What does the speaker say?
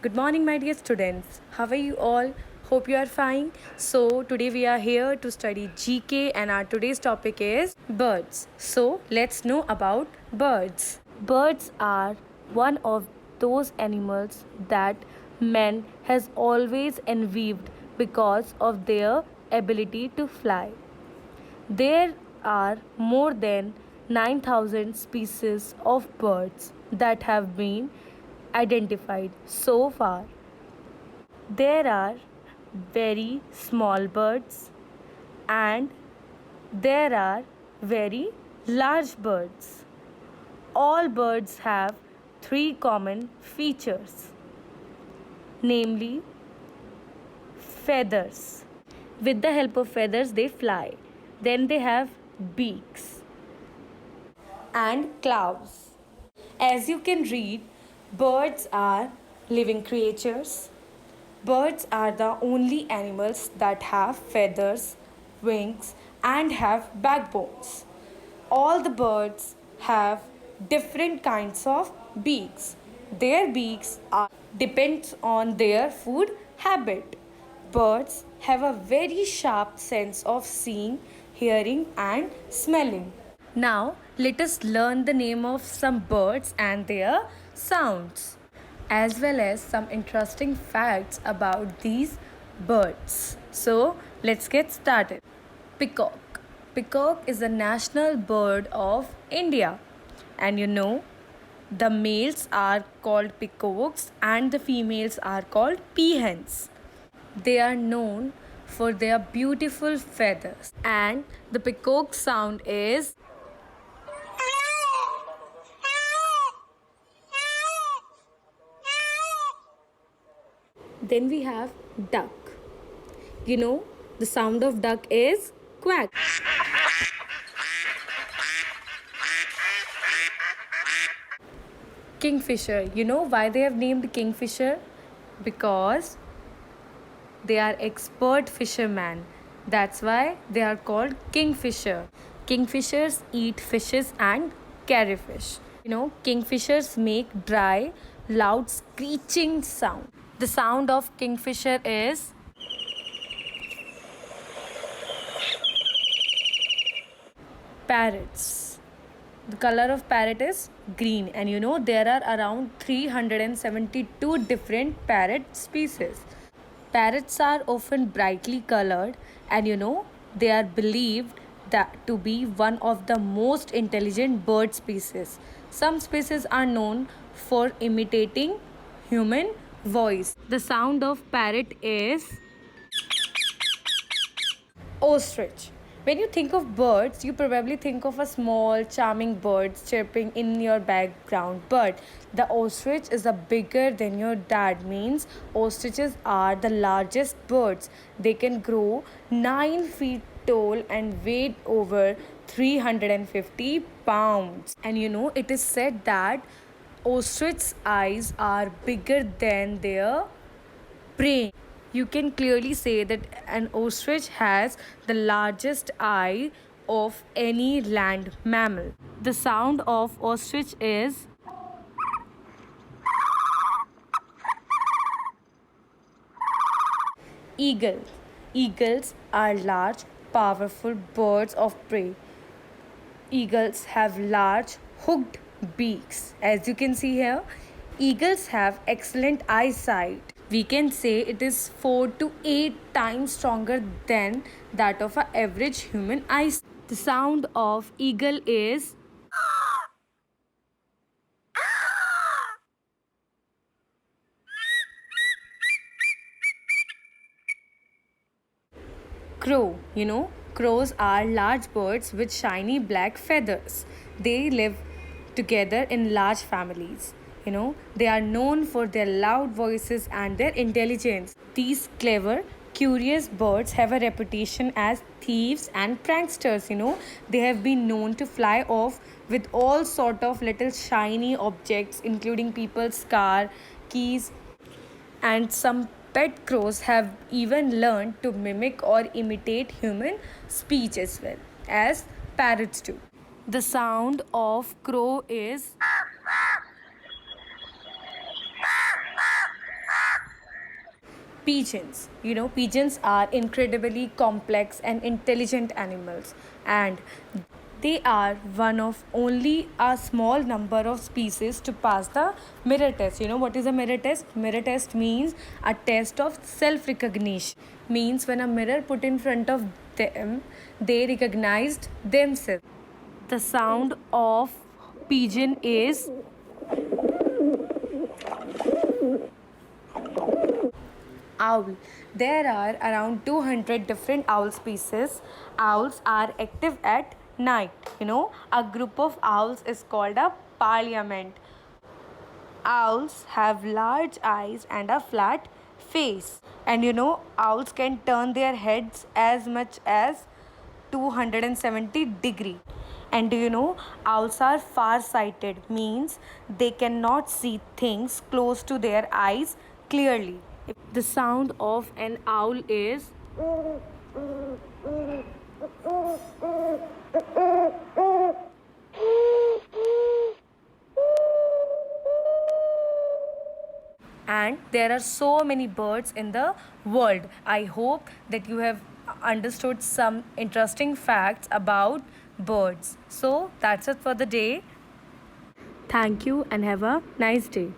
Good morning, my dear students. How are you all? Hope you are fine. So, today we are here to study GK, and our today's topic is birds. So, let's know about birds. Birds are one of those animals that man has always envied because of their ability to fly. There are more than 9,000 species of birds that have been identified so far. There are very small birds and there are very large birds. All birds have three common features, namely feathers. With the help of feathers, they fly. Then they have beaks and claws. As you can read, birds are living creatures. Birds are the only animals that have feathers, wings, and have backbones. All the birds have different kinds of beaks. Their beaks are depends on their food habit. Birds have a very sharp sense of seeing, hearing, and smelling. Now, let us learn the name of some birds and their sounds, as well as some interesting facts about these birds. So, let's get started. Peacock. Peacock is the national bird of India. And you know, the males are called peacocks and the females are called peahens. They are known for their beautiful feathers. And the peacock sound is. Then we have duck. You know, the sound of duck is quack. Kingfisher. You know why they have named Kingfisher? Because they are expert fishermen. That's why they are called kingfisher. Kingfishers eat fishes and carry fish. You know, kingfishers make dry, loud screeching sound. The sound of kingfisher is. Parrots. The color of parrot is green, and you know there are around 372 different parrot species. Parrots are often brightly colored, and you know they are believed that to be one of the most intelligent bird species. Some species are known for imitating human voice. The sound of parrot is ostrich. When you think of birds, you probably think of a small, charming bird chirping in your background. But the ostrich is a bigger than your dad. Means ostriches are the largest birds. They can grow 9 feet tall and weigh over 350 pounds. And you know, it is said that ostrich's eyes are bigger than their brain. You can clearly say that an ostrich has the largest eye of any land mammal. The sound of ostrich is. Eagle. Eagles are large, powerful birds of prey. Eagles have large hooked beaks. As you can see here, eagles have excellent eyesight. We can say it is 4 to 8 times stronger than that of an average human eye. The sound of eagle is. Crow. You know, crows are large birds with shiny black feathers. They live together in large families. You know, they are known for their loud voices and their intelligence. These clever, curious birds have a reputation as thieves and pranksters. You know, they have been known to fly off with all sort of little shiny objects, including people's car, keys, and some pet crows have even learned to mimic or imitate human speech as well as parrots do. The sound of crow is. Pigeons. You know, pigeons are incredibly complex and intelligent animals, and they are one of only a small number of species to pass the mirror test. You know what is a mirror test? Mirror test means a test of self recognition. Means when a mirror put in front of them, they recognized themselves. The sound of pigeon is owl. There are around 200 different owl species. Owls are active at night. You know, a group of owls is called a parliament. Owls have large eyes and a flat face. And you know, owls can turn their heads as much as 270 degree. And do you know, owls are far sighted, means they cannot see things close to their eyes clearly. The sound of an owl is and there are so many birds in the world. I hope that you have understood some interesting facts about birds. So that's it for the day. Thank you and have a nice day.